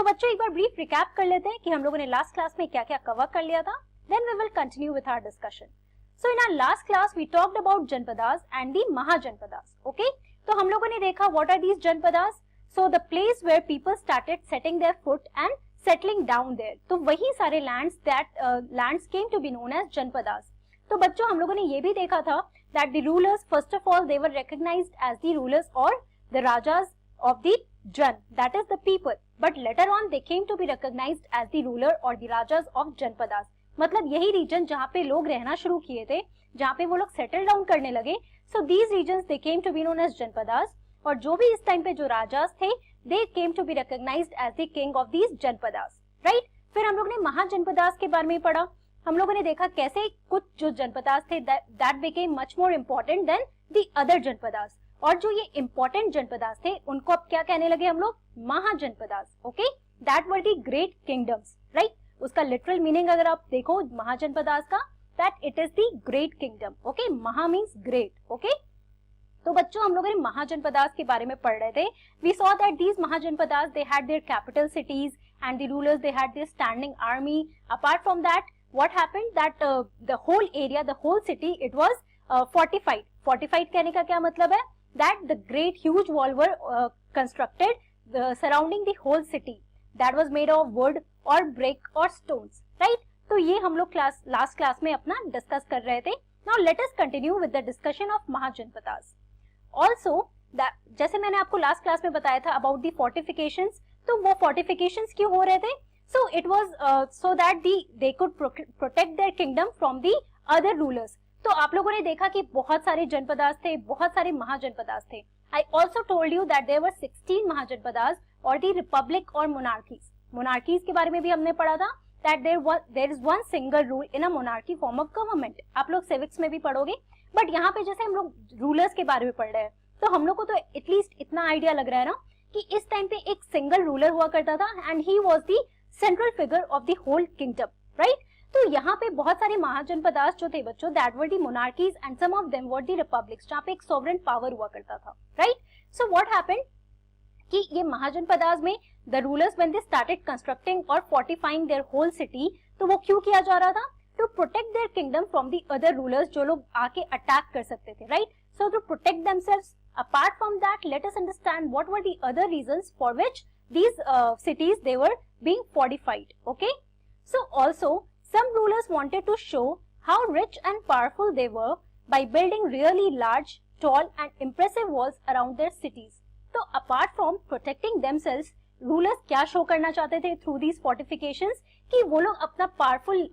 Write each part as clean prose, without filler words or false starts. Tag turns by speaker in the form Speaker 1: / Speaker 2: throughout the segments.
Speaker 1: तो बच्चों एक बार ब्रीफ रिकैप कर लेते हैं कि हम लोगों ने लास्ट क्लास में क्या क्या कवर कर लिया था, then we will continue with our discussion. So in our last class we talked about janapadas and the mahajanapadas. Okay, तो हम लोगों ने देखा what are these janapadas. So the place where people started setting their foot and settling down there. तो वही सारे lands came to be known as janapadas. तो बच्चों हम लोगों ने ये भी देखा था that the rulers first of all they were recognized as the rulers or the rajas of the jan, that is the people, but later on they came to be recognized as the ruler or the rajas of janpadas. मतलब यही reason जहाँ पे लोग रहना शुरू किए थे, जहाँ पे वो लोग सेटल डाउन करने लगे, so these regions they came to be known as janpadas. और जो भी इस टाइम पे जो राजास थे they came to be recognized as the king of these janpadas, right? फिर हम लोग ने महाजनपदास के बारे में पढ़ा. हम लोगों ने देखा कैसे कुछ जो जनपदास थे that became much more important than the other Janapadas, और जो ये important जनपदास थे उनको अब क्या कहने लगे हम लोग, mahajanapadas. Okay, that were the great kingdoms, right? उसका लिटरल मीनिंग अगर आप देखो महाजनपदास का, that it is the great kingdom. Okay, महा means great. ओके, तो बच्चों हम लोगों ने महाजनपदास के बारे में पढ़ रहे थे. We saw that these mahajanapadas they had their capital cities and the rulers they had their standing army. Apart from that, what happened that the whole area, the whole city, it was fortified. Fortified कहने का क्या मतलब है, that the great huge wall were constructed surrounding the whole city, that was made of wood or brick or stones, right? तो ये हम लोग last class में अपना डिस्कस कर रहे थे. Now let us continue with the discussion of mahajanapadas. Also जैसे मैंने आपको लास्ट क्लास में बताया था about the fortifications, तो वो fortifications क्यों हो रहे थे? So it was so that they could protect their kingdom from the other rulers. तो आप लोगों ने देखा कि बहुत सारे जनपदास थे, बहुत सारे महाजनपदास थे. I also told you that there were 16 mahajanapadas और the republic और monarchies. Monarchies के बारे में भी हमने पढ़ा था that there is one single rule in a monarchy form of government. आप लोग civics में भी पढ़ोगे, बट यहाँ पे जैसे हम लोग रूलर्स के बारे में पढ़ रहे हैं, तो हम लोग को तो एटलीस्ट इतना आइडिया लग रहा है ना कि इस टाइम पे एक सिंगल रूलर हुआ करता था and he was the central figure of the whole kingdom, right? तो यहाँ पे बहुत सारे महाजनपदास जो थे बच्चों, that were the monarchies and some of them were the republics, जहाँ पे एक सॉवरेन पावर हुआ करता था, राइट? सो व्हाट हैपेंड कि ये महाजनपदास में the rulers when they started constructing और फोर्टिफाइंग देयर होल सिटी, तो वो क्यों किया जा रहा था? To protect their kingdom from the other rulers, जो लोग आके अटैक कर सकते थे, right? So to protect themselves. Apart from that, let us understand what were the other reasons for which these cities they were being fortified. Okay, so also some rulers wanted to show how rich and powerful they were by building really large, tall and impressive walls around their cities. So apart from protecting themselves, rulers क्या show करना चाहते थे through these fortifications? कि वो लोग अपना powerful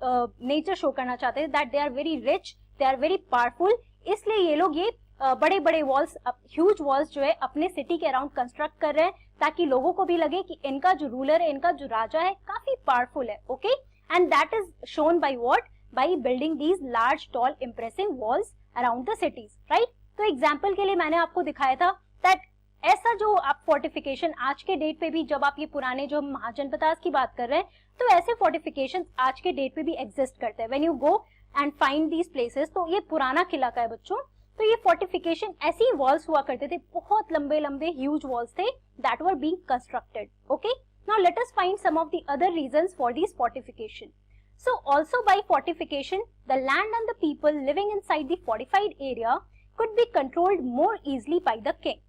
Speaker 1: nature show करना चाहते थे, that they are very rich, they are very powerful. इसलिए ये लोग ये बड़े बड़े वॉल्स, ह्यूज वॉल्स जो है अपने सिटी के अराउंड कंस्ट्रक्ट कर रहे हैं, ताकि लोगों को भी लगे कि इनका जो रूलर है, इनका जो राजा है, काफी पावरफुल है. Okay, and that is shown by what, by building these large tall impressive walls around the cities, right? तो एग्जांपल के लिए मैंने आपको दिखाया था दैट ऐसा जो आप फोर्टिफिकेशन आज के डेट पे भी, जब आप ये पुराने जो महाजनपदास की बात कर रहे हैं, तो ऐसे फोर्टिफिकेशन आज के डेट पे भी एग्जिस्ट करते हैं. When you go and find these places, तो ये पुराना किला का है बच्चों. तो ये फोर्टिफिकेशन ऐसी वॉल्स हुआ करते थे, बहुत लंबे लंबे ह्यूज वॉल्स थे that were being constructed. Okay, now let us find some of the other reasons for this fortification. So also by fortification the land and the people living inside the fortified area could be controlled more easily by the king.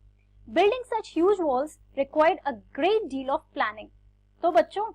Speaker 1: Building such huge walls required a great deal of planning. तो बच्चों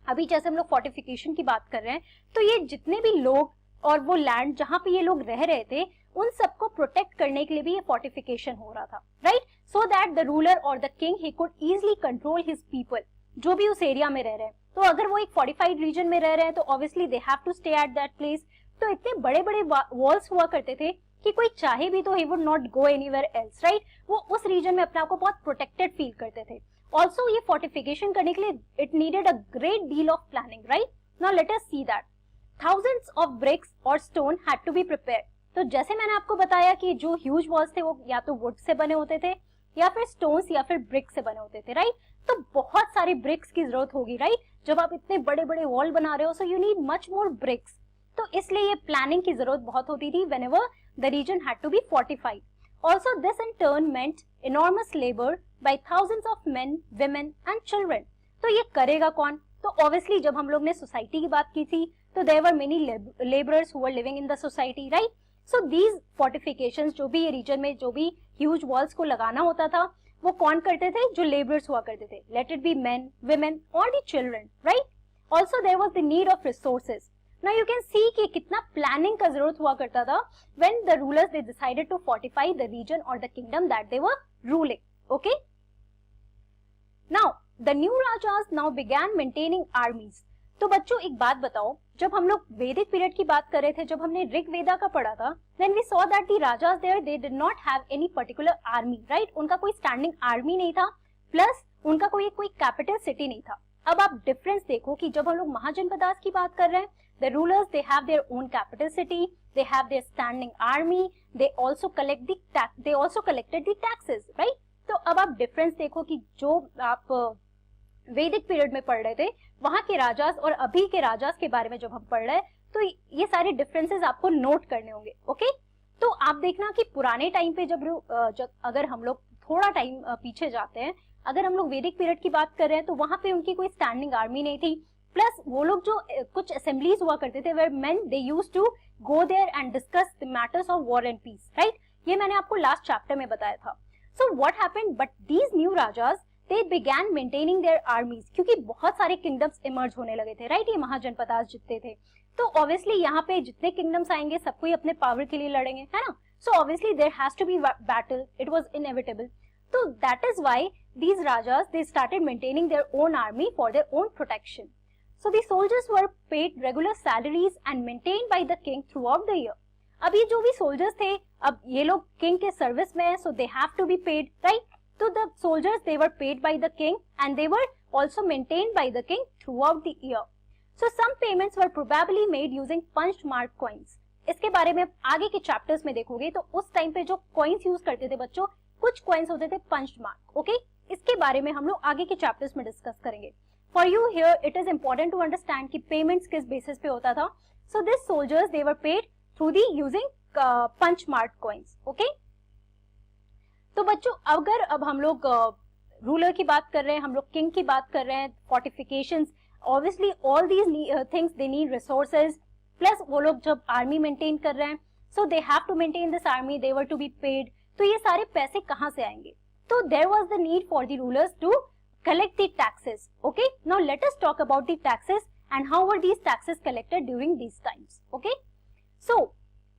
Speaker 1: अभी जैसे हम लोग fortification की बात कर रहे हैं, तो ये जितने भी लोग और वो लैंड जहां पे ये लोग रह रहे थे, उन सबको प्रोटेक्ट करने के लिए भी ये फोर्टिफिकेशन हो रहा था, right? So that the ruler और the king he could easily control his people, जो भी उस एरिया में रह रहे हैं. तो अगर वो एक फोर्टिफाइड रीजन में रह रहे हैं, तो obviously they have to stay at that place. तो इतने बड़े बड़े वॉल्स हुआ करते थे कि कोई चाहे भी तो he would not go anywhere else, right? वो उस रीजन में अपने आप को बहुत प्रोटेक्टेड फील करते थे. ऑल्सो ये फोर्टिफिकेशन करने के लिए it needed a great deal of planning, right? Now let us see that thousands of bricks or stone had to be prepared. तो जैसे मैंने आपको बताया कि जो ह्यूज वॉल्स थे वो या तो वुड से बने होते थे या फिर स्टोन्स या फिर ब्रिक से बने होते थे, राइट? तो बहुत सारी ब्रिक्स की जरूरत होगी, राइट? जब आप इतने बड़े बड़े वॉल बना रहे हो, so you need much more bricks. तो इसलिए ये प्लानिंग की जरूरत बहुत होती थी whenever the region had to be fortified. Also this in turn meant enormous labor by thousands of men, women and children. तो ये करेगा कौन? तो ऑब्वियसली जब हम लोग ने सोसाइटी की बात की थी तो there were many labourers who were living in the society, right? So these fortifications, जो भी ये रीजन में जो भी ह्यूज वॉल्स को लगाना होता था, वो कौन करते थे? जो लेबरर्स हुआ करते थे, let it be men, women और the children, right? Also there was the need of resources. Now you can see कि कितना प्लानिंग का जरूरत हुआ करता था when the rulers they decided to fortify the region और the kingdom that they were ruling. Okay, now the new rajas now began maintaining armies. तो बच्चों एक बात बताओ, जब हम लोग वैदिक पीरियड की बात कर रहे थे, जब हमने ऋग वेदा का पढ़ा था, then we saw that the rajas there they did not have any particular army, right? उनका कोई स्टैंडिंग आर्मी नहीं था, प्लस उनका कोई कैपिटल सिटी नहीं था. अब आप डिफरेंस देखो कि जब हम लोग महाजनपदास की बात कर रहे हैं, the rulers they have their own capital city, they have their standing army, they also collected the taxes, right? तो अब आप डिफरेंस देखो कि जो आप वैदिक पीरियड में पढ़ रहे थे वहां के राजास और अभी के राजास के बारे में जब हम पढ़ रहे हैं, तो ये सारे डिफरेंसेस आपको नोट करने होंगे. ओके, तो आप देखना कि पुराने टाइम पे जब अगर हम लोग थोड़ा टाइम पीछे जाते हैं, अगर हम लोग वैदिक पीरियड की बात कर रहे हैं, तो वहां पे उनकी कोई स्टैंडिंग आर्मी नहीं थी, प्लस वो लोग जो कुछ असेंबलीज हुआ करते थे where men they used to go there and discuss the matters of war and peace, right? ये मैंने आपको लास्ट चैप्टर में बताया था. So what happened, but these new rajas they began maintaining their armies, क्योंकि बहुत सारे किंगडम्स इमर्ज होने लगे थे, राइट? ये महाजनपदास जितने थे, तो ऑब्वियसली यहाँ पे जितने किंगडम्स आएंगे सब कोई अपने पावर के लिए लड़ेंगे, है ना? So obviously there has to be battle, it was inevitable. तो that is why these rajas they started maintaining their own army for their own protection. So the soldiers were paid regular salaries and maintained by the king throughout the year. अब ये जो भी soldiers थे, अब ये लोग king के service में है, so they have to be paid, right? So the soldiers they were paid by the king and they were also maintained by the king throughout the year. So some payments were probably made using punched mark coins. इसके बारे में आगे के chapters में देखोगे, तो उस time पे जो कॉइन्स यूज करते थे बच्चों, कुछ कॉइन्स होते थे पंच्ड मार्क. ओके, इसके बारे में हम लोग आगे के चैप्टर्स में डिस्कस करेंगे. For you here it is important to understand कि पेमेंट्स किस बेसिस पे होता था. So this soldiers they were paid through the using punch mark coins. Okay, तो बच्चों अगर अब हम लोग रूलर की बात कर रहे हैं, हम लोग किंग की बात कर रहे हैं, fortifications, obviously all these things they need resources, plus वो लोग जब आर्मी मेंटेन कर रहे हैं, so they have to maintain this army, they were to be paid. तो ये सारे पैसे कहाँ से आएंगे? तो there was the need for the rulers to collect the taxes. Okay, now let us talk about the taxes and how were these taxes collected during these times. Okay, so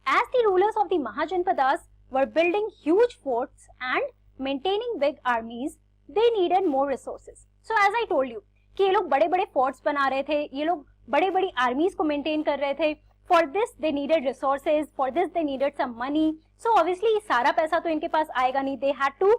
Speaker 1: as the rulers of the mahajanapadas were building huge forts and maintaining big armies, they needed more resources. So as I told you कि ये लोग बड़े बड़े forts बना रहे थे, ये लोग बड़े बड़ी armies को maintain कर रहे थे. For this they needed resources, for this they needed some money. So obviously सारा पैसा तो इनके पास आएगा नहीं, they had to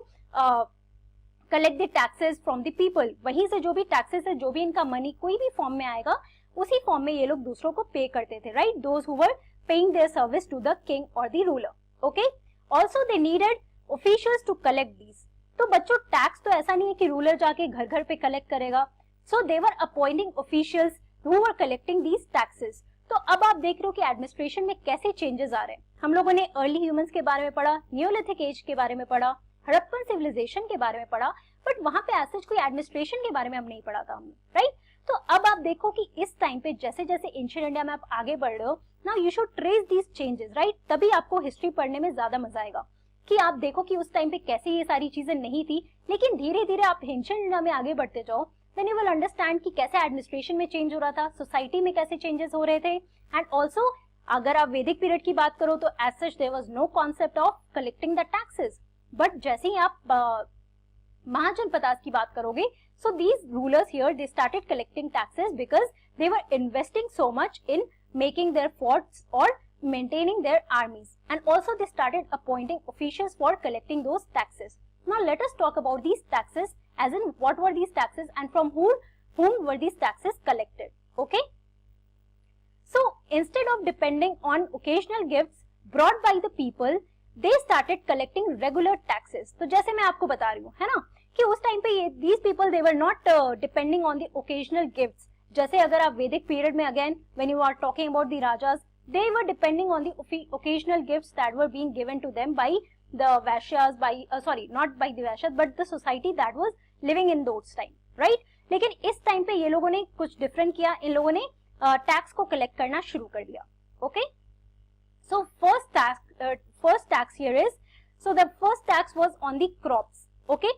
Speaker 1: collect the taxes from the people. वहीं से जो भी taxes है, जो भी इनका money कोई भी form में आएगा, उसी form में ये लोग दूसरों को pay करते थे, right? Those who were paying their service to the king or the ruler. Okay? Also they needed officials to collect these. तो बच्चों टैक्स तो ऐसा नहीं है कि रूलर जाके घर घर पे कलेक्ट करेगा. So they were appointing officials who were collecting these taxes. तो अब आप देख रहे हो कि एडमिनिस्ट्रेशन में कैसे चेंजेस आ रहे हैं. हम लोगों ने अर्ली ह्यूमंस के बारे में पढ़ा, नियोलिथिक एज के बारे में पढ़ा, हड़प्पन सिविलाइजेशन के बारे में पढ़ा, बट वहां पे ऐसा कोई एडमिनिस्ट्रेशन के बारे में हम नहीं पढ़ा था हमने, राइट? तो अब आप देखो कि इस टाइम पे जैसे जैसे एंशिएंट इंडिया में आप आगे बढ़ रहे हो, now you should trace these changes, right? तभी आपको हिस्ट्री पढ़ने में ज्यादा मजा आएगा कि आप देखो कि उस टाइम पे कैसे ये सारी चीजें नहीं थी, लेकिन धीरे धीरे आप एंशिएंट इंडिया में आगे बढ़ते जाओ, देन यू विल अंडरस्टैंड कि कैसे एडमिनिस्ट्रेशन में चेंज हो रहा था, सोसाइटी में कैसे चेंजेस हो रहे थे. एंड ऑल्सो अगर आप वैदिक पीरियड की बात करो तो as such there was no concept of collecting the taxes. But जैसे ही आप महाजनपदास की बात करोगे, so these rulers here they started collecting taxes because they were investing so much in making their forts or maintaining their armies, and also they started appointing officials for collecting those taxes. Now let us talk about these taxes, as in what were these taxes and from whom were these taxes collected. Okay, so instead of depending on occasional gifts brought by the people, they started collecting regular taxes. तो जैसे मैं आपको बता रही हूँ, है ना, कि उस टाइम पे ये these people they were not depending on the occasional gifts. जैसे अगर आप वैदिक पीरियड में again when you are talking about the rajas, they were depending on the occasional gifts that were being given to them by the Vaishyas, by not by the Vaishyas but the society that was living in those time, right? लेकिन इस time पे ये लोगों ने कुछ different किया, इन लोगों ने टैक्स को कलेक्ट करना शुरू कर दिया. Okay, so first tax here is, so the first tax was on the crops. Okay,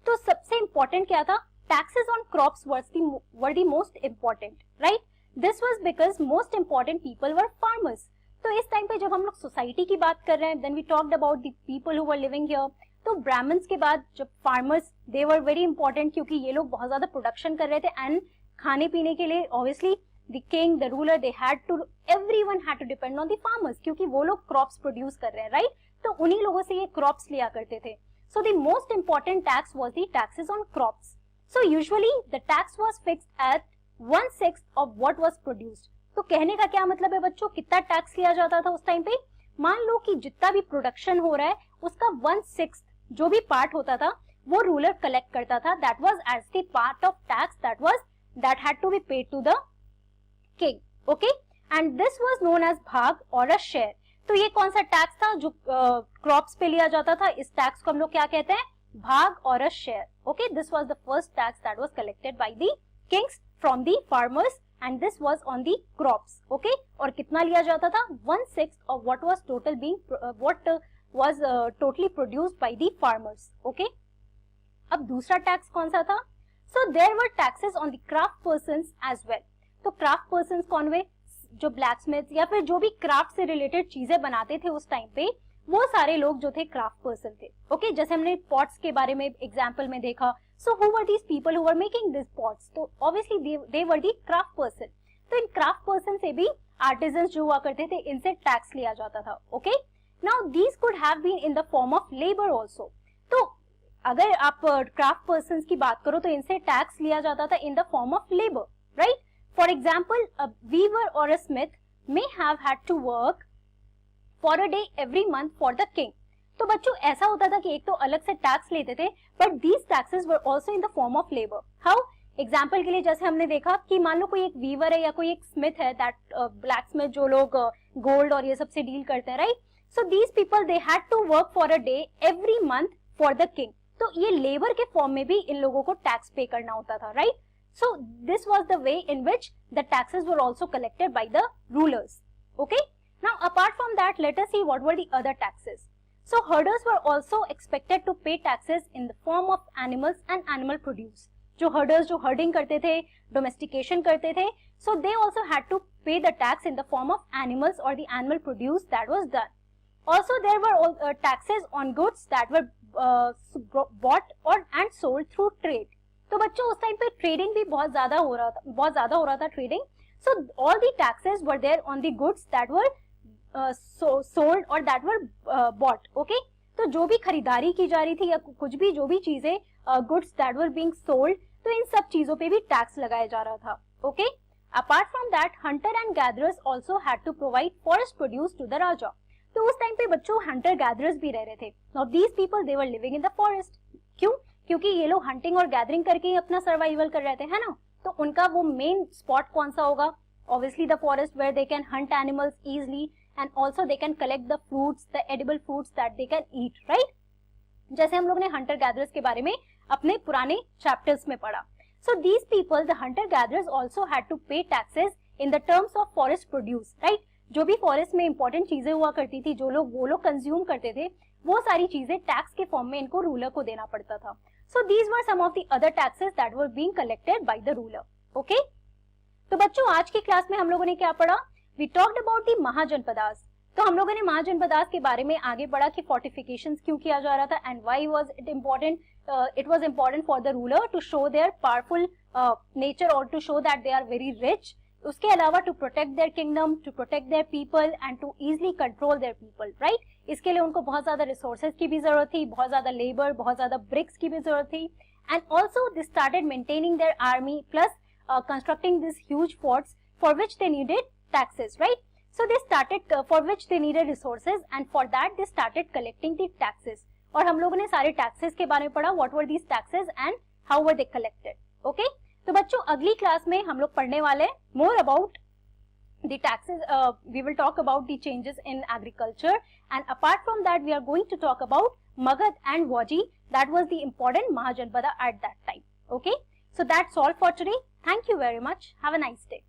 Speaker 1: तो सबसे इंपॉर्टेंट क्या था? Taxes on crops were the most important, right? This was because most important people were farmers. तो इस time पे जब हम लोग सोसाइटी की बात कर रहे हैं, then we talked about the people who were living here. तो ब्राह्मण्स के बाद जब farmers, they were very important, क्योंकि ये लोग बहुत ज्यादा प्रोडक्शन कर रहे थे एंड खाने पीने के लिए obviously the king, the ruler, they had to, everyone had to depend on the farmers, क्योंकि वो लोग क्रॉप्स प्रोड्यूस कर रहे हैं, राइट? तो उन्हीं लोगों से ये क्रॉप्स लिया करते थे. So the most important tax was the taxes on crops. So usually the tax was fixed at 1/6 of what was produced. तो कहने का क्या मतलब है बच्चों, कितना टैक्स लिया जाता था उस टाइम पे? मान लो कि जितना भी प्रोडक्शन हो रहा है उसका 1/6 जो भी पार्ट होता था वो रूलर कलेक्ट करता था. That was as the part of tax that had to be paid to the king. Okay, and this was known as bhag और अ शेयर. तो ये कौन सा टैक्स था जो क्रॉप्स पे लिया जाता था? इस टैक्स को हम लोग क्या कहते हैं? भाग और a share. Okay, this was the first tax that was collected by the Kings from the farmers and this was on the crops. Okay, और कितना लिया जाता था? 1/6 of what was totally produced by the farmers. Okay, अब दूसरा tax कौन सा था? So there were taxes on the craft persons as well. तो craft persons कौन हुए? जो blacksmith या फिर जो भी क्राफ्ट से रिलेटेड चीजें बनाते थे उस टाइम पे, वो सारे लोग जो थे क्राफ्ट पर्सन थे. ओके, जैसे हमने पॉट्स के बारे में एग्जाम्पल में देखा. So who were these people who were making these pots? तो obviously they were the craft person. तो इन craft person से भी artisans जो हुआ करते थे, इनसे टैक्स लिया जाता था. Okay, now these could have been in the form of labor also. तो अगर आप craft persons की बात करो तो इनसे टैक्स लिया जाता था in the form of labor, right? For example, a weaver or a smith may have had to work for a day every month for the king. तो बच्चों ऐसा होता था कि एक तो अलग से टैक्स लेते थे, but these taxes were also in the form of labour. How? Example के लिए जैसे हमने देखा कि मान लो कोई एक वीवर है या कोई एक स्मिथ है, दैट ब्लैक स्मिथ जो लोग गोल्ड और ये सब से डील करते हैं, right? So these people they had to work for a day every month for the king. तो ये लेबर के फॉर्म में भी इन लोगों को टैक्स पे करना होता था, right? So this was the way in which the taxes were also collected by the rulers. Okay, now apart from that let us see what were the other taxes. So herders were also expected to pay taxes in the form of animals and animal produce. जो herders जो herding करते थे, domestication करते थे, so they also had to pay the tax in the form of animals or the animal produce that was done. Also there were taxes on goods that were bought and sold through trade. तो बच्चों उस time पे trading भी बहुत ज्यादा हो रहा था trading. So all the taxes were there on the goods that were sold or that were bought. Okay, तो जो भी खरीदारी की जा रही थी या कुछ भी जो भी चीजें goods that were being sold, तो इन सब चीजों पे भी टैक्स लगाया जा रहा था. Okay, apart from that hunter and gatherers also had to provide forest produce to the raja. तो उस टाइम पे बच्चों हंटर गैदरर्स भी रह रहे थे. Now these people they were living in the forest. क्यों? क्योंकि ये लोग हंटिंग और गैदरिंग करके ही अपना सर्वाइवल कर रहे थे, है ना? तो उनका वो मेन स्पॉट कौन सा होगा? Obviously the forest where they can hunt animals easily and also they can collect the fruits, the edible fruits that they can eat, right? जैसे हम लोग ने hunter gatherers के बारे में अपने पुराने chapters में पढ़ा. So these people, the hunter gatherers also had to pay taxes in the terms of forest produce, right? जो भी फॉरेस्ट में इंपॉर्टेंट चीजें हुआ करती थी, वो लोग कंज्यूम करते थे, वो सारी चीजें टैक्स के फॉर्म में इनको रूलर को देना पड़ता था. So these were some of the other taxes that were being collected by the ruler. Okay, तो बच्चों आज की क्लास में हम लोगों ने क्या पढ़ा? We talked about the mahajanapadas. तो हम लोगों ने महाजनपदास के बारे में आगे बढ़ा कि फोर्टिफिकेशंस क्यों किया जा रहा था and why was it important. It was important for the ruler to show their powerful nature और to show that they are very rich. उसके अलावा to protect their kingdom, to protect their people and to easily control their people, right? इसके लिए उनको बहुत ज्यादा resources की भी जरूरत थी, बहुत ज्यादा लेबर, बहुत ज्यादा ब्रिक्स की भी जरूरत थी. And also they started maintaining their army plus constructing this huge forts for which they needed taxes, right? So they started for which they needed resources and for that they started collecting the taxes. और हम लोगों ने सारे taxes के बारे में पढ़ा, what were these taxes and how were they collected. Okay? तो बच्चों अगली क्लास में हम लोग पढ़ने वाले more about the taxes. We will talk about the changes in agriculture and apart from that we are going to talk about Magad and Waji. That was the important Mahajanpada at that time. Okay? So that's all for today. Thank you very much. Have a nice day.